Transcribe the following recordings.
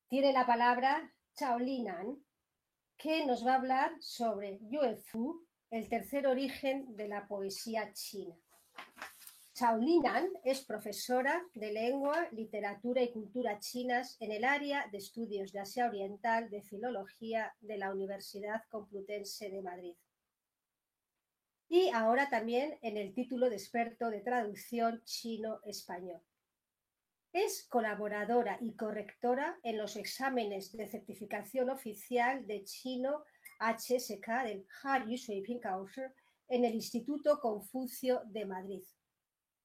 tiene la palabra Chao Linan, que nos va a hablar sobre Yue Fu, el tercer origen de la poesía china. Chao Linan es profesora de lengua, literatura y cultura chinas en el área de estudios de Asia Oriental de Filología de la Universidad Complutense de Madrid. Y ahora también en el título de experto de traducción chino-español. Es colaboradora y correctora en los exámenes de certificación oficial de chino HSK del Hanyu Shuiping Kaoshi en el Instituto Confucio de Madrid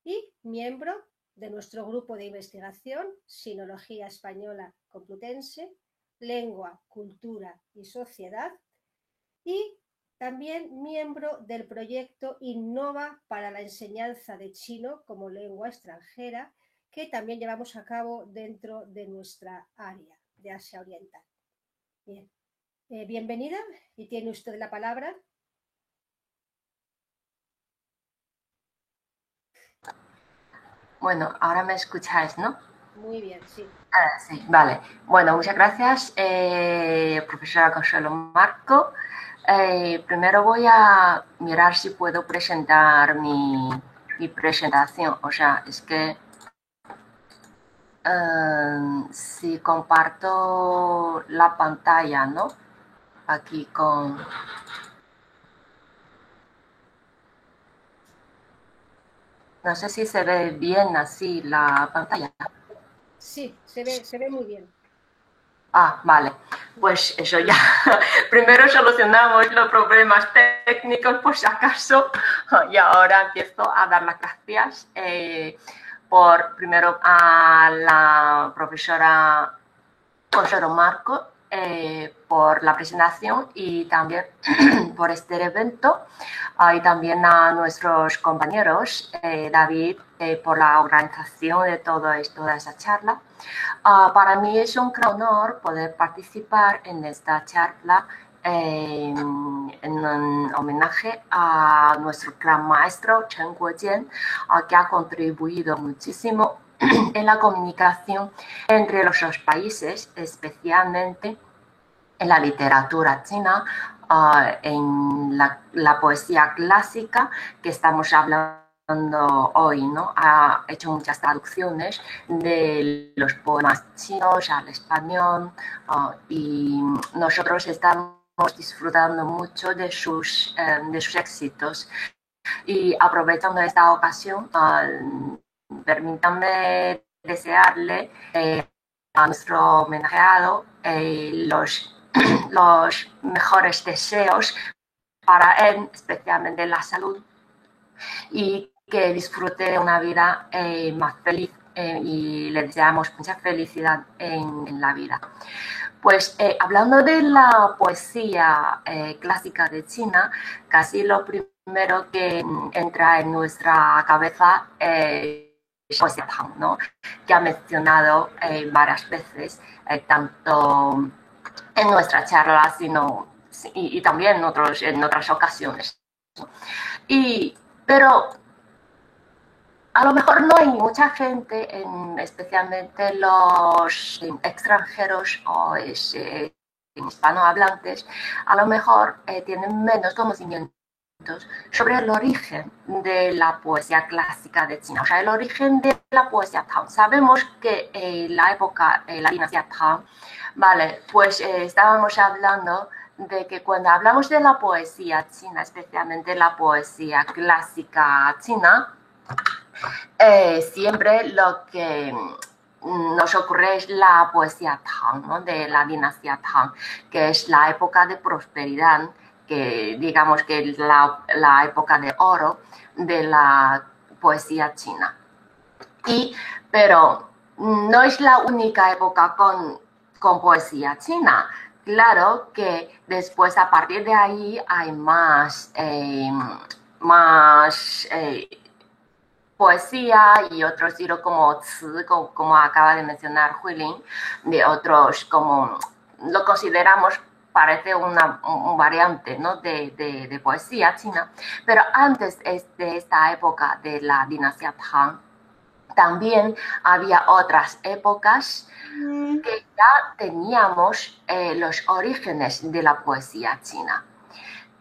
y miembro de nuestro grupo de investigación Sinología Española Complutense, Lengua, Cultura y Sociedad, y también miembro del proyecto Innova para la enseñanza de chino como lengua extranjera, que también llevamos a cabo dentro de nuestra área de Asia Oriental. Bien. Bienvenida y tiene usted la palabra. Bueno, ahora me escucháis, ¿no? Muy bien, sí. Sí, vale. Bueno, muchas gracias, profesora Consuelo Marco. Primero voy a mirar si puedo presentar mi presentación. O sea, es que si comparto la pantalla, ¿no? Aquí con... No sé si se ve bien así la pantalla. Sí, se ve muy bien. Ah, vale. Pues eso ya. Primero solucionamos los problemas técnicos por si acaso y ahora empiezo a dar las gracias primero a la profesora Consuelo Marco por la presentación y también por este evento y también a nuestros compañeros, David, por la organización de toda esta charla. Para mí es un gran honor poder participar en esta charla en un homenaje a nuestro gran maestro Chen Guojian, que ha contribuido muchísimo en la comunicación entre los dos países, especialmente en la literatura china, en la poesía clásica que estamos hablando hoy, ¿no? Ha hecho muchas traducciones de los poemas chinos al español y nosotros estamos disfrutando mucho de sus éxitos. Y aprovechando esta ocasión, permítanme desearle a nuestro homenajeado los mejores deseos para él, especialmente la salud, y que disfrute de una vida más feliz y le deseamos mucha felicidad en la vida. Pues hablando de la poesía clásica de China, casi lo primero que entra en nuestra cabeza es poesía Tang, ¿no? Que ha mencionado varias veces, tanto en nuestra charla y también en otras ocasiones. Pero a lo mejor no hay mucha gente, especialmente los extranjeros o hispanohablantes, a lo mejor tienen menos conocimientos sobre el origen de la poesía clásica de China, o sea, el origen de la poesía Tang. Sabemos que la época, la dinastía Tang, vale, pues estábamos hablando de que cuando hablamos de la poesía china, especialmente la poesía clásica china, siempre lo que nos ocurre es la poesía Tang, ¿no? De la dinastía Tang, que es la época de prosperidad, que digamos que es la época de oro de la poesía china. Pero no es la única época con poesía china. Claro que después, a partir de ahí, hay más poesía y otro estilo como Zi, como acaba de mencionar Huilin, de otros como lo consideramos, parece un variante, ¿no? de poesía china. Pero antes de esta época de la dinastía Tang, También había otras épocas que ya teníamos los orígenes de la poesía china,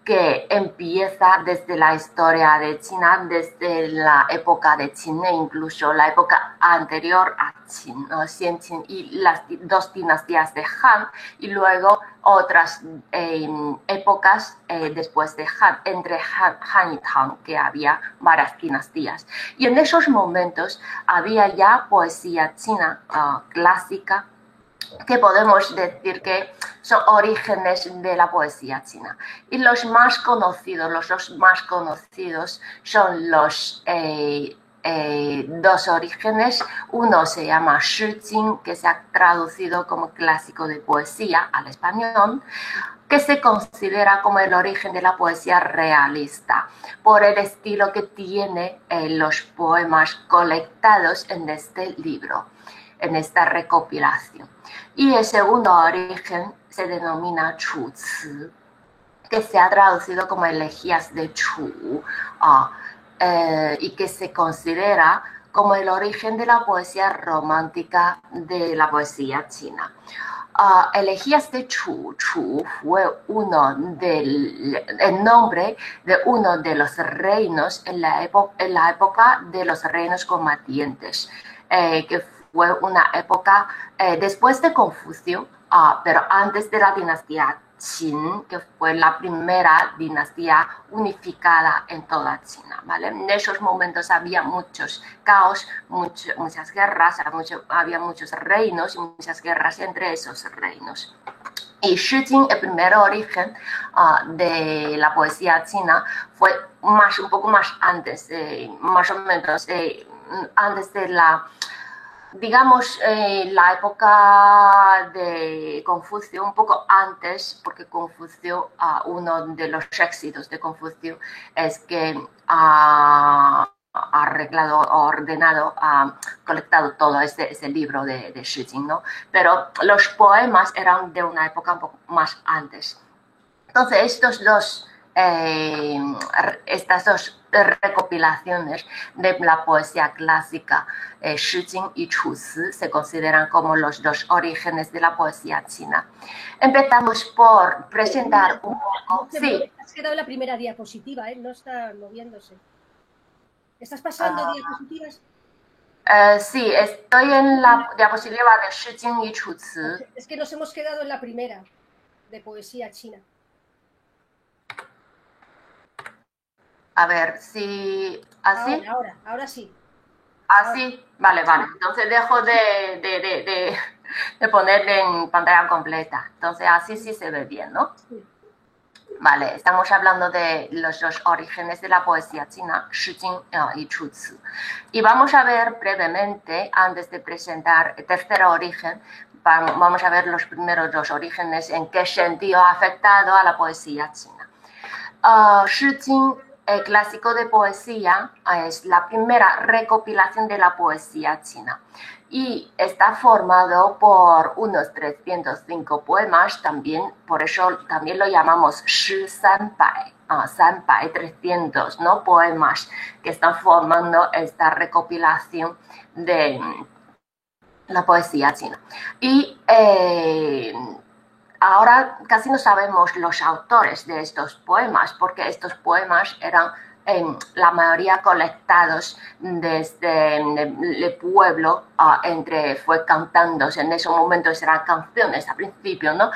que empieza desde la historia de China, desde la época de Qin e incluso la época anterior a Qin, ¿no? Xianqin y las dos dinastías de Han, y luego otras épocas después de Han, entre Han y Tang, que había varias dinastías. Y en esos momentos había ya poesía china clásica, que podemos decir que son orígenes de la poesía china. Y los dos más conocidos son los dos orígenes. Uno se llama Shi Jing, que se ha traducido como clásico de poesía al español, que se considera como el origen de la poesía realista, por el estilo que tiene los poemas colectados en este libro, en esta recopilación. Y el segundo origen se denomina Chu Ci, que se ha traducido como elegías de Chu, y que se considera como el origen de la poesía romántica de la poesía china. Elegías de Chu fue el nombre de uno de los reinos en la época de los reinos combatientes, que fue una época después de Confucio, pero antes de la dinastía Qin, que fue la primera dinastía unificada en toda China, ¿vale? En esos momentos había muchos caos, muchas guerras, había muchos reinos y muchas guerras entre esos reinos. Y Shi Jing, el primer origen de la poesía china, fue un poco más antes, más o menos antes de la, digamos, la época de Confucio, un poco antes, porque Confucio, uno de los éxitos de Confucio es que ha arreglado, ordenado, colectado todo ese libro de Shi Jing, ¿no? Pero los poemas eran de una época un poco más antes. Entonces, estas dos recopilaciones de la poesía clásica, Shi Jing y Chu Ci, se consideran como los dos orígenes de la poesía china. Empezamos por presentar un poco. Sí. Has quedado en la primera diapositiva, ¿eh? No está moviéndose. ¿Estás pasando diapositivas? Sí, estoy en la diapositiva de Shi Jing y Chu Ci. Es que nos hemos quedado en la primera, de poesía china. A ver, si... ¿Así? Ahora sí. ¿Así? Vale. Entonces dejo de poner en pantalla completa. Entonces así sí se ve bien, ¿no? Sí. Vale, estamos hablando de los dos orígenes de la poesía china, Shi Jing y Chu Ci. Y vamos a ver brevemente, antes de presentar el tercer origen, vamos a ver los primeros dos orígenes, en qué sentido ha afectado a la poesía china. Shi Jing, el clásico de poesía, es la primera recopilación de la poesía china y está formado por unos 305 poemas, también, por eso también lo llamamos Shi Sanbai, 300, ¿no? Poemas que están formando esta recopilación de la poesía china. Y ahora casi no sabemos los autores de estos poemas, porque estos poemas eran la mayoría colectados desde el pueblo, fue cantándose, en esos momentos eran canciones al principio, ¿no?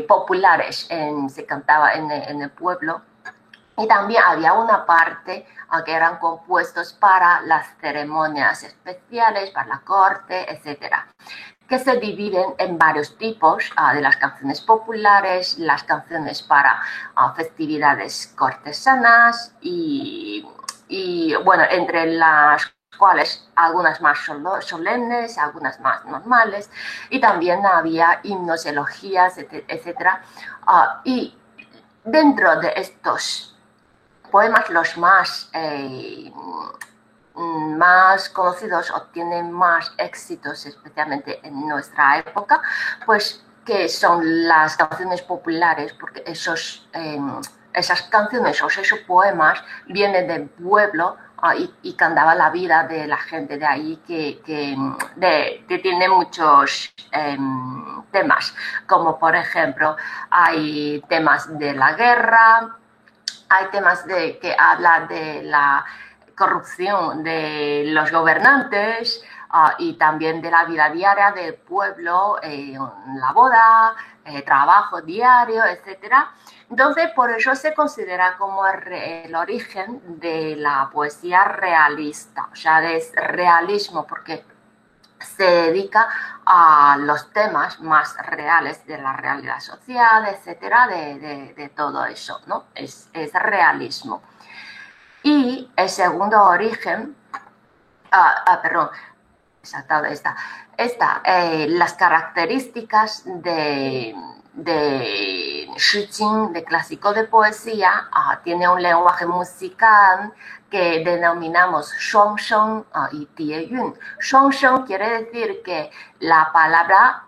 Populares, se cantaba en el pueblo. Y también había una parte que eran compuestos para las ceremonias especiales, para la corte, etcétera, que se dividen en varios tipos, de las canciones populares, las canciones para festividades cortesanas y bueno, entre las cuales algunas más solemnes, algunas más normales, y también había himnos, elogías, etcétera. Y dentro de estos poemas, los más conocidos o tienen más éxitos, especialmente en nuestra época, pues que son las canciones populares, porque esas canciones o esos poemas vienen del pueblo, y cantaba la vida de la gente de ahí que tiene muchos temas, como por ejemplo hay temas de la guerra, hay temas que hablan de la corrupción de los gobernantes y también de la vida diaria del pueblo, la boda, trabajo diario, etcétera. Entonces, por eso se considera como el origen de la poesía realista, o sea, es realismo, porque se dedica a los temas más reales de la realidad social, etcétera, de todo eso, ¿no? Es realismo. Y el segundo origen, perdón, saltado las características de Shi Jing, de clásico de poesía, tiene un lenguaje musical que denominamos shuangsheng y tieyun. Shuangsheng quiere decir que la palabra,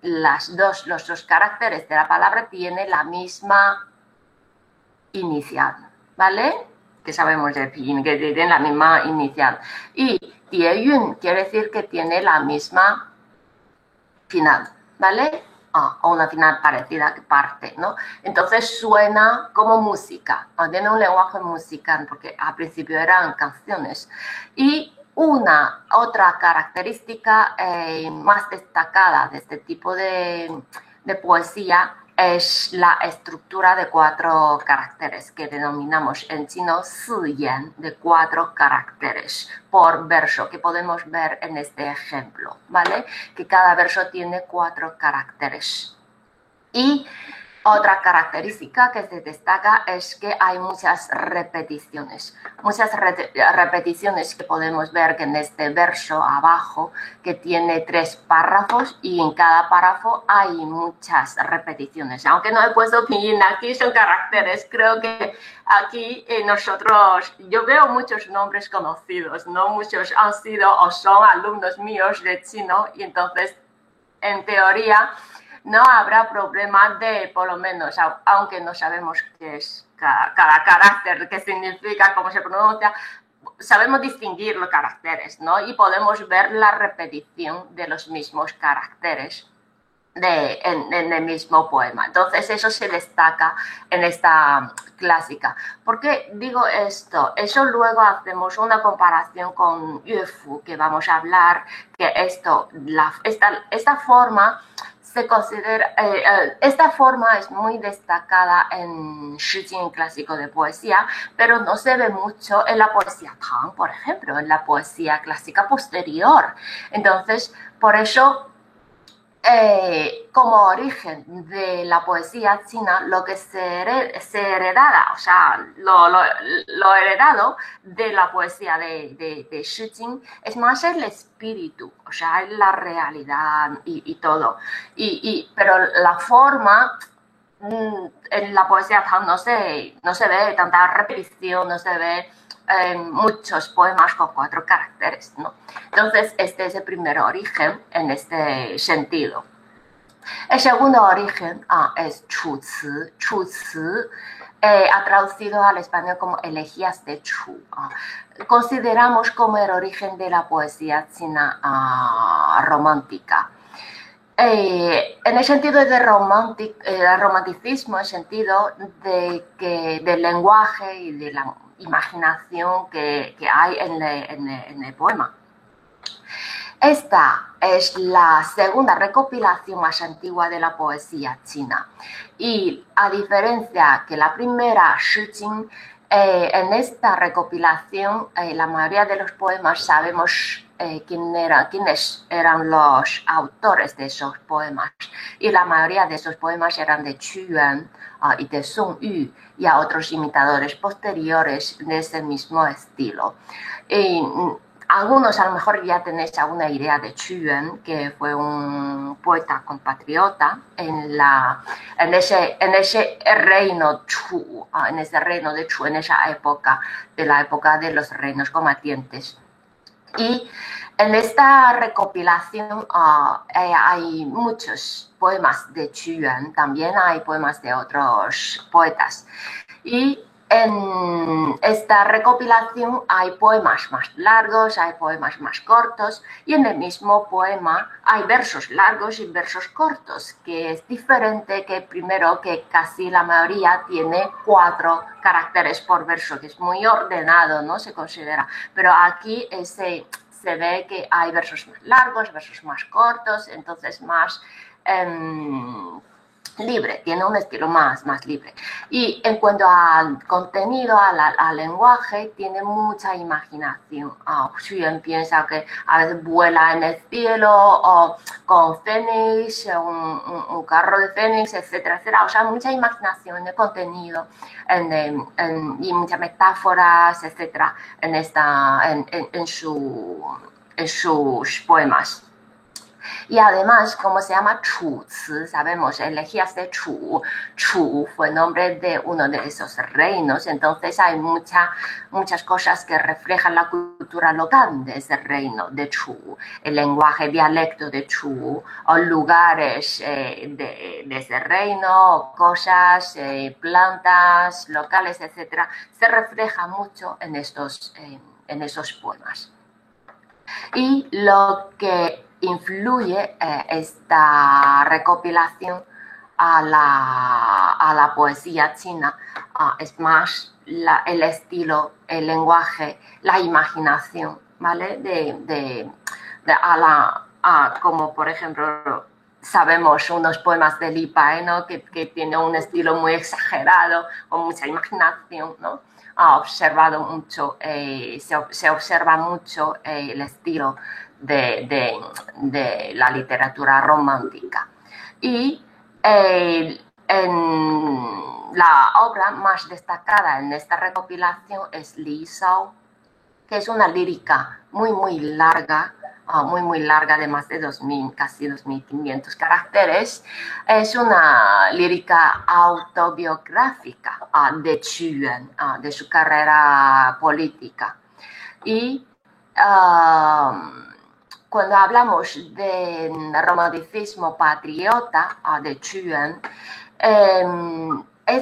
los dos caracteres de la palabra tienen la misma inicial, ¿vale? Que sabemos de pinyin, que tienen la misma inicial. Y tieyun quiere decir que tiene la misma final, ¿vale? O una final parecida que parte, ¿no? Entonces suena como música, tiene un lenguaje musical, porque al principio eran canciones. Y una otra característica más destacada de este tipo de poesía es la estructura de 4 caracteres que denominamos en chino siyan, de 4 caracteres por verso, que podemos ver en este ejemplo, ¿vale? Que cada verso tiene 4 caracteres. Y otra característica que se destaca es que hay muchas repeticiones que podemos ver que en este verso abajo, que tiene 3 párrafos y en cada párrafo hay muchas repeticiones. Aunque no he puesto pinyin aquí, son caracteres. Creo que aquí yo veo muchos nombres conocidos, ¿no? Muchos han sido o son alumnos míos de chino y entonces, en teoría, no habrá problema de, por lo menos, aunque no sabemos qué es cada carácter, qué significa, cómo se pronuncia, sabemos distinguir los caracteres, ¿no? Y podemos ver la repetición de los mismos caracteres en el mismo poema. Entonces eso se destaca en esta clásica. ¿Por qué digo esto? Eso luego hacemos una comparación con Yuefu, que vamos a hablar, que esta forma se considera, esta forma es muy destacada en Shi Jing clásico de poesía, pero no se ve mucho en la poesía Tang, por ejemplo, en la poesía clásica posterior. Entonces, por eso, como origen de la poesía china, lo que se heredara, o sea, lo heredado de la poesía de Shi Jing es más el espíritu, o sea, la realidad y todo. Pero la forma, en la poesía no se ve tanta repetición, no se ve muchos poemas con 4 caracteres, ¿no? Entonces, este es el primer origen en este sentido. El segundo origen es Chu Ci. Chu Ci ha traducido al español como elegías de Chu. Consideramos como el origen de la poesía china romántica. En el sentido de romanticismo, en el sentido del lenguaje y de la imaginación que hay en el poema. Esta es la segunda recopilación más antigua de la poesía china. Y a diferencia que la primera, Shi Jing, en esta recopilación, la mayoría de los poemas sabemos quiénes eran los autores de esos poemas. Y la mayoría de esos poemas eran de Qu Yuan y de Song Yu y a otros imitadores posteriores de ese mismo estilo. Algunos a lo mejor ya tenéis alguna idea de Qu Yuan, que fue un poeta compatriota en ese reino Chu, en ese reino de Chu, en esa época, de la época de los reinos combatientes. Y en esta recopilación hay muchos poemas de Qu Yuan, también hay poemas de otros poetas. Y en esta recopilación hay poemas más largos, hay poemas más cortos y en el mismo poema hay versos largos y versos cortos, que es diferente que primero, que casi la mayoría tiene 4 caracteres por verso, que es muy ordenado, ¿no? Se considera. Pero aquí se ve que hay versos más largos, versos más cortos, entonces más libre, tiene un estilo más libre. Y en cuanto al contenido, al lenguaje, tiene mucha imaginación. Xuyen piensa que a veces vuela en el cielo, o con fénix, un carro de fénix, etcétera, etcétera. O sea, mucha imaginación en el contenido y muchas metáforas, etcétera, en sus poemas. Y además, como se llama Chu Ci, sabemos, elegías de Chu. Chu fue el nombre de uno de esos reinos, entonces hay muchas cosas que reflejan la cultura local de ese reino de Chu, el lenguaje, dialecto de Chu, o lugares de ese reino, cosas, plantas, locales, etcétera, se refleja mucho en esos poemas. Y lo que influye esta recopilación a la poesía china es más el estilo, el lenguaje, la imaginación, ¿vale? Como por ejemplo sabemos unos poemas de Li Pai, ¿no? que tiene un estilo muy exagerado, con mucha imaginación, ¿no? Ha observado mucho, se observa mucho el estilo de la literatura romántica. Y la obra más destacada en esta recopilación es Li Shao, que es una lírica muy larga, muy larga, de más de 2.000, casi 2.500 caracteres. Es una lírica autobiográfica de Qu Yuan, de su carrera política. Y cuando hablamos de romanticismo patriota de Qu Yuan,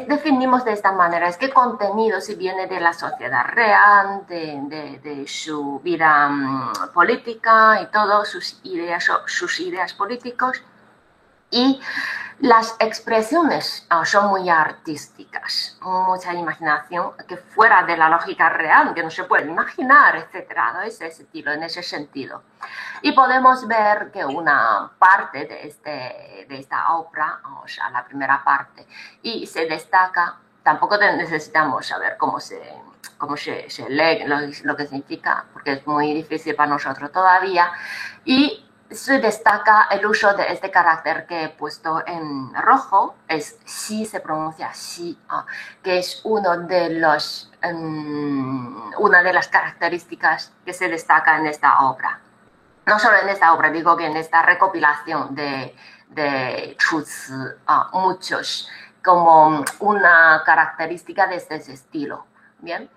definimos de esta manera, es que contenido si viene de la sociedad real, de su vida política y todo, sus ideas políticos, y las expresiones son muy artísticas, mucha imaginación, que fuera de la lógica real, que no se puede imaginar, etcétera, ¿no? Ese estilo, en ese sentido. Y podemos ver que una parte de esta obra, o sea, la primera parte, y se destaca, tampoco necesitamos saber cómo se lee, lo que significa, porque es muy difícil para nosotros todavía, y se destaca el uso de este carácter que he puesto en rojo, es Xi, se pronuncia Xi, que es una de las características que se destaca en esta obra. No solo en esta obra, digo que en esta recopilación de Chu Ci, muchos, como una característica de este estilo. Bien,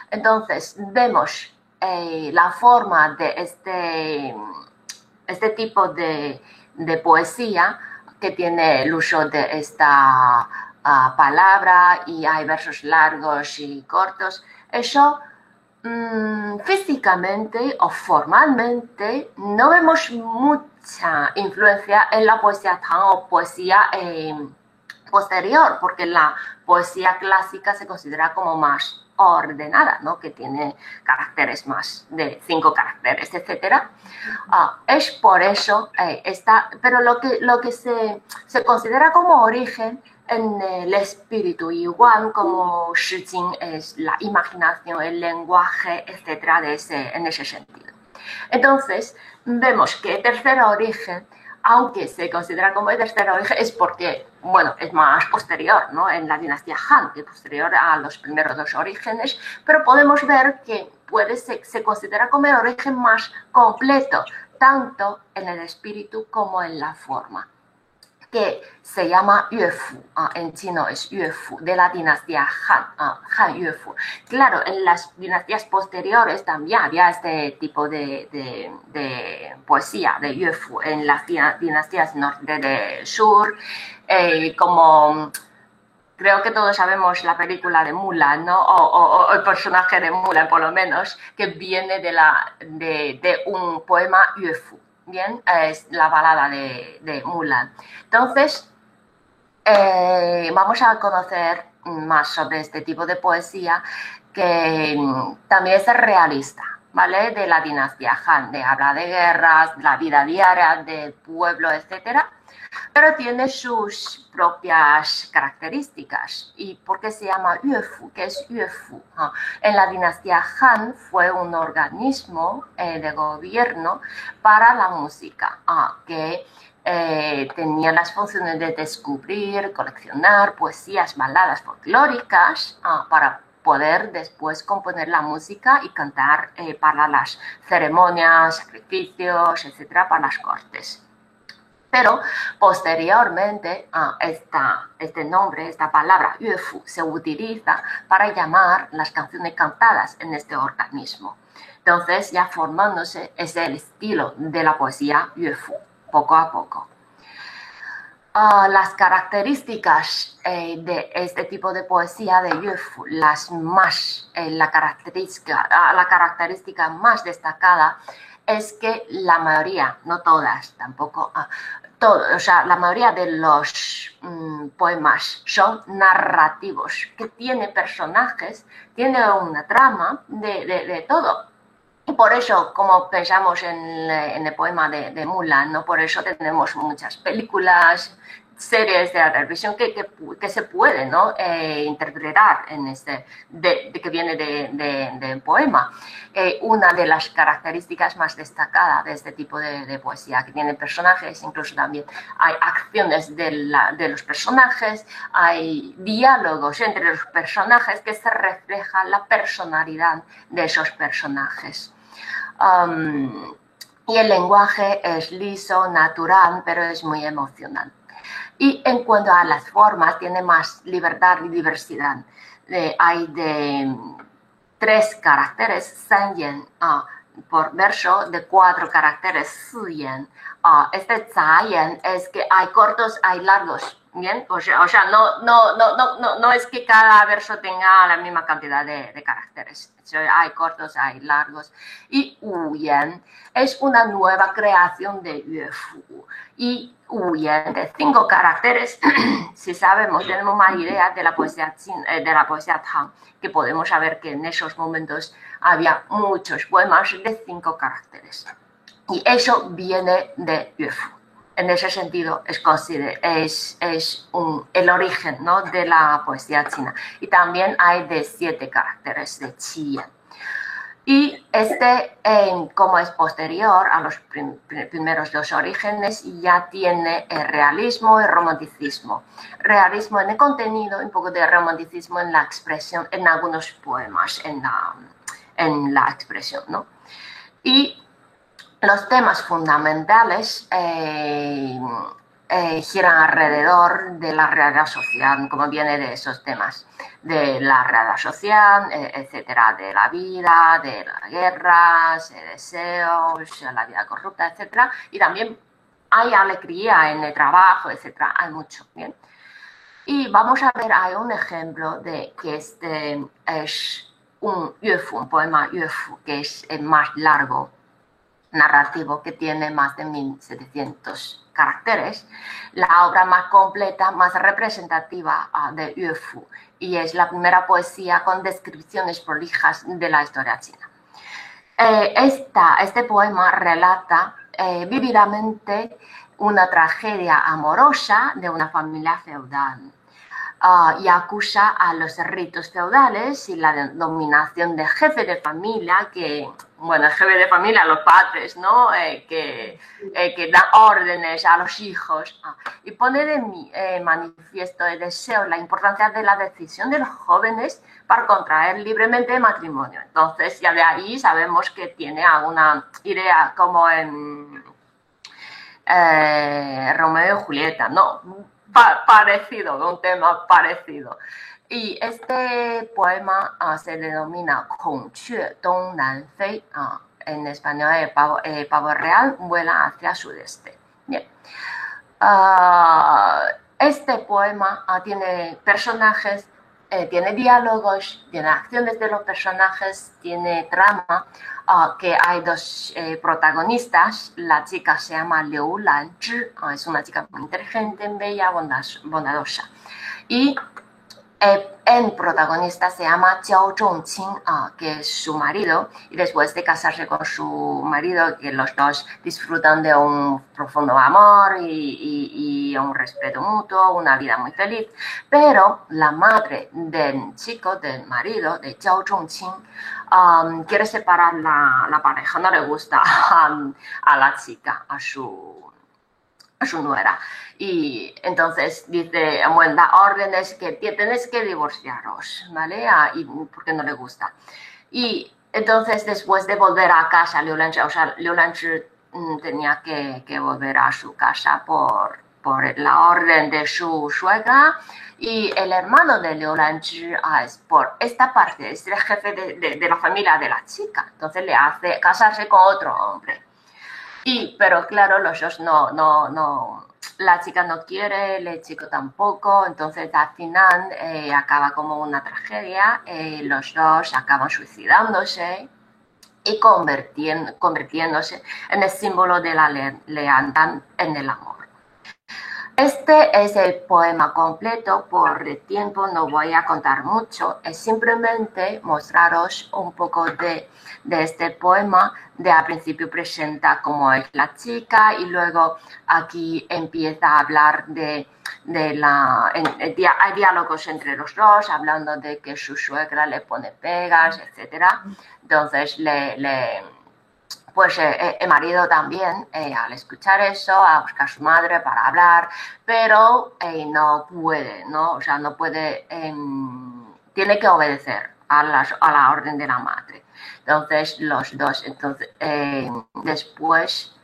entonces vemos la forma de este tipo de poesía, que tiene el uso de esta palabra, y hay versos largos y cortos. Eso físicamente o formalmente no vemos mucha influencia en la poesía Tang o poesía posterior, porque la poesía clásica se considera como más ordenada, ¿no? Que tiene caracteres más de 5 caracteres, etcétera. Es por eso pero lo que se considera como origen en el espíritu, igual como Shi Jing es la imaginación, el lenguaje, etcétera, en ese sentido. Entonces, vemos que el tercer origen, aunque se considera como el tercer origen, es porque, bueno, es más posterior, ¿no? En la dinastía Han, que es posterior a los primeros 2 orígenes, pero podemos ver que se considera como el origen más completo, tanto en el espíritu como en la forma, que se llama Yuefu, en chino es Yuefu, de la dinastía Han, Han Yuefu. Claro, en las dinastías posteriores también había este tipo de poesía de Yuefu, en las dinastías norte de sur, como creo que todos sabemos la película de Mulan, ¿no? O el personaje de Mulan, por lo menos, que viene de un poema Yue Fu, ¿bien? Es la balada de Mulan. Entonces, vamos a conocer más sobre este tipo de poesía que también es realista, ¿vale? De la dinastía Han, de habla de guerras, la vida diaria del pueblo, etcétera, pero tiene sus propias características. ¿Y por qué se llama Yuefu? ¿Qué es Yuefu? En la dinastía Han fue un organismo de gobierno para la música que tenía las funciones de descubrir, coleccionar poesías, baladas folclóricas para poder después componer la música y cantar para las ceremonias, sacrificios, etcétera, para las cortes. Pero posteriormente este nombre, esta palabra Yuefu, se utiliza para llamar las canciones cantadas en este organismo. Entonces ya formándose es el estilo de la poesía Yuefu, poco a poco. Las características de este tipo de poesía de Yuefu, la característica más destacada es que la mayoría, no todas tampoco, o sea, la mayoría de los poemas son narrativos, que tiene personajes, tiene una trama de todo. Y por eso, como pensamos en el poema de Mulan, ¿no? Por eso tenemos muchas películas, series de la televisión que se puede, ¿no? Interpretar en que viene de poema. Una de las características más destacadas de este tipo de poesía, que tiene personajes, incluso también hay acciones de los personajes, hay diálogos entre los personajes que se refleja la personalidad de esos personajes. Y el lenguaje es liso, natural, pero es muy emocional. Y en cuanto a las formas, tiene más libertad y diversidad. Hay de 3 caracteres, 3 yen por verso, de 4 caracteres, 4 yen. Este 4 yen es que hay cortos, hay largos. Bien, o sea, no es que cada verso tenga la misma cantidad de caracteres. Hay cortos, hay largos. Y Wu-yen es una nueva creación de Yuefu. Y Wu-yen, de 5 caracteres, si sabemos, tenemos más idea de la poesía Han, que podemos saber que en esos momentos había muchos poemas de 5 caracteres. Y eso viene de Yuefu. En ese sentido, es el origen, ¿no? De la poesía china. Y también hay de 7 caracteres, de Qi. Y como es posterior a los primeros 2 orígenes, ya tiene el realismo y el romanticismo. Realismo en el contenido y un poco de romanticismo en la expresión, en algunos poemas, en la expresión, ¿no? Y los temas fundamentales giran alrededor de la realidad social, como viene de esos temas, de la realidad social, etcétera, de la vida, de las guerras, deseos, la vida corrupta, etcétera, y también hay alegría en el trabajo, etcétera, hay mucho, ¿bien? Y vamos a ver, hay un ejemplo de que este es un Yuefu, un poema Yuefu, que es el más largo narrativo, que tiene más de 1700 caracteres, la obra más completa, más representativa de Yuefu, y es la primera poesía con descripciones prolijas de la historia china. Este poema relata vívidamente una tragedia amorosa de una familia feudal. Y acusa a los ritos feudales y la dominación del jefe de familia, el jefe de familia, los padres, ¿no? Que dan órdenes a los hijos, y pone de manifiesto el deseo, la importancia de la decisión de los jóvenes para contraer libremente matrimonio. Entonces, ya de ahí sabemos que tiene alguna idea como en Romeo y Julieta, ¿no? Parecido, un tema parecido. Y este poema se denomina Kongque Dong Nan Fei, en español el pavo real vuela hacia sudeste. Bien. Este poema tiene personajes, tiene diálogos, tiene acciones de los personajes, tiene trama, que hay dos protagonistas. La chica se llama Liu Lanzhi, es una chica muy inteligente, bella, bondadosa. Y el protagonista se llama Jiao Zhongqing, que es su marido, y después de casarse con su marido, que los dos disfrutan de un profundo amor y un respeto mutuo, una vida muy feliz, pero la madre del chico, del marido, de Jiao Zhongqing, quiere separar la pareja, no le gusta a la chica, a su nuera. Y entonces dice, bueno, da órdenes que tenéis que divorciaros, ¿vale? Y porque no le gusta. Y entonces después de volver a casa, Liu Lanzhi tenía que volver a su casa por la orden de su suegra, y el hermano de Liu Lanzhi es por esta parte, es el jefe de la familia de la chica, entonces le hace casarse con otro hombre. Pero claro, los dos no, la chica no quiere, el chico tampoco, entonces al final acaba como una tragedia, los dos acaban suicidándose y convirtiéndose en el símbolo de la lealtad en el amor. Este es el poema completo, por el tiempo no voy a contar mucho, es simplemente mostraros un poco de este poema. Al principio presenta cómo es la chica y luego aquí empieza a hablar hay diálogos entre los dos, hablando de que su suegra le pone pegas, etc. Entonces pues el marido también, al escuchar eso, a buscar a su madre para hablar, pero no puede, ¿no? O sea, no puede, tiene que obedecer a la orden de la madre. Entonces, los dos, después,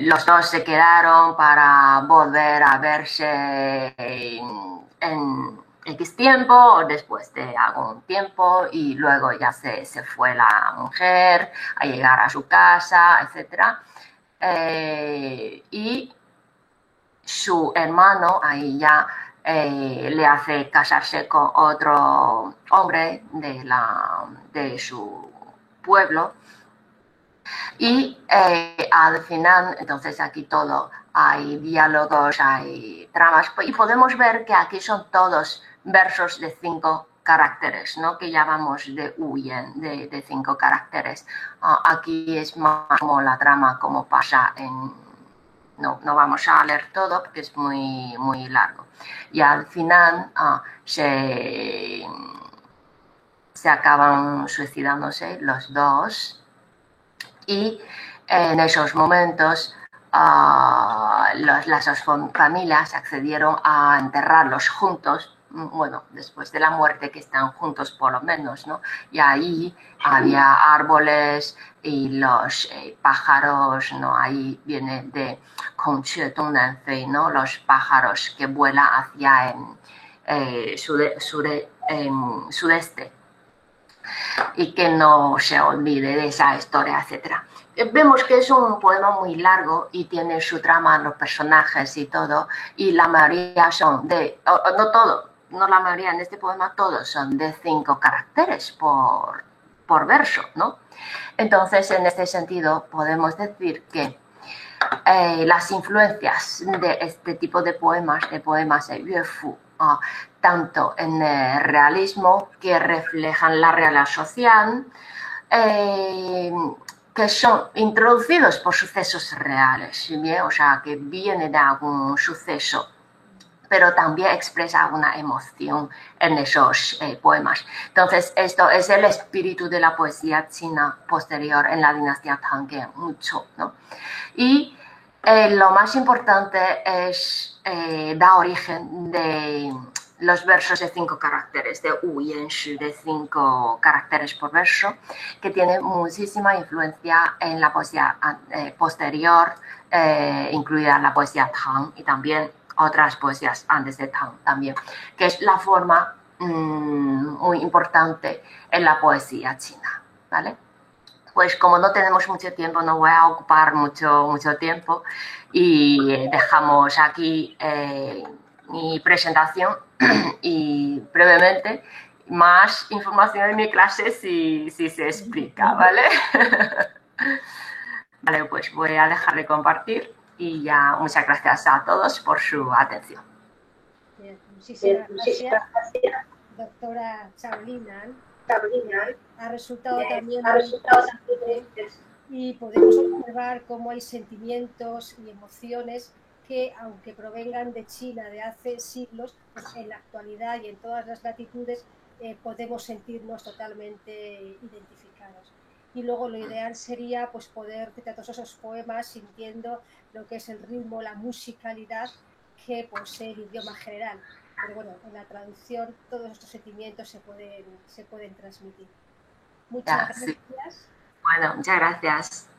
los dos se quedaron para volver a verse en X tiempo o después de algún tiempo, y luego ya se fue la mujer a llegar a su casa, etc. Y su hermano ahí ya le hace casarse con otro hombre de su pueblo. Y al final, entonces aquí todo, hay diálogos, hay tramas, y podemos ver que aquí son todos versos de 5 caracteres, ¿no? Que llamamos de Huyen, de 5 caracteres. Aquí es más como la trama, como pasa en... No vamos a leer todo porque es muy, muy largo. Y al final se acaban suicidándose los dos. Y en esos momentos las dos familias accedieron a enterrarlos juntos, bueno, después de la muerte, que están juntos por lo menos, ¿no? Y ahí había árboles y los pájaros, ¿no? Ahí viene de Kongque Dongnanfei, ¿no? Los pájaros que vuelan hacia el sudeste. Y que no se olvide de esa historia, etc. Vemos que es un poema muy largo y tiene su trama, los personajes y todo, y la mayoría son no la mayoría, en este poema todos son de 5 caracteres por verso, ¿no? Entonces, en este sentido, podemos decir que las influencias de este tipo de poemas de Yuefu, tanto en el realismo, que reflejan la realidad social, que son introducidos por sucesos reales, ¿bien? O sea, que viene de algún suceso, pero también expresa una emoción en esos poemas. Entonces, esto es el espíritu de la poesía china posterior en la dinastía Tang, que mucho, ¿no? Y lo más importante es da origen de los versos de 5 caracteres, de Wu Yan Shi, de 5 caracteres por verso, que tiene muchísima influencia en la poesía posterior, incluida la poesía Tang y también otras poesías antes de Tang también, que es la forma muy importante en la poesía china, ¿vale? pues como no tenemos mucho tiempo, no voy a ocupar mucho tiempo y dejamos aquí mi presentación y brevemente más información en mi clase si se explica, ¿vale? Vale, pues voy a dejar de compartir y ya muchas gracias a todos por su atención. Bien, muchísimas gracias, doctora Chao-Lin. Ha resultado también muy interesante y podemos observar cómo hay sentimientos y emociones que, aunque provengan de China de hace siglos, pues en la actualidad y en todas las latitudes podemos sentirnos totalmente identificados. Y luego lo ideal sería pues poder citar todos esos poemas sintiendo lo que es el ritmo, la musicalidad que posee el idioma general. Pero bueno, en la traducción todos estos sentimientos se pueden transmitir. Muchas Ya, sí. gracias. Bueno, muchas gracias.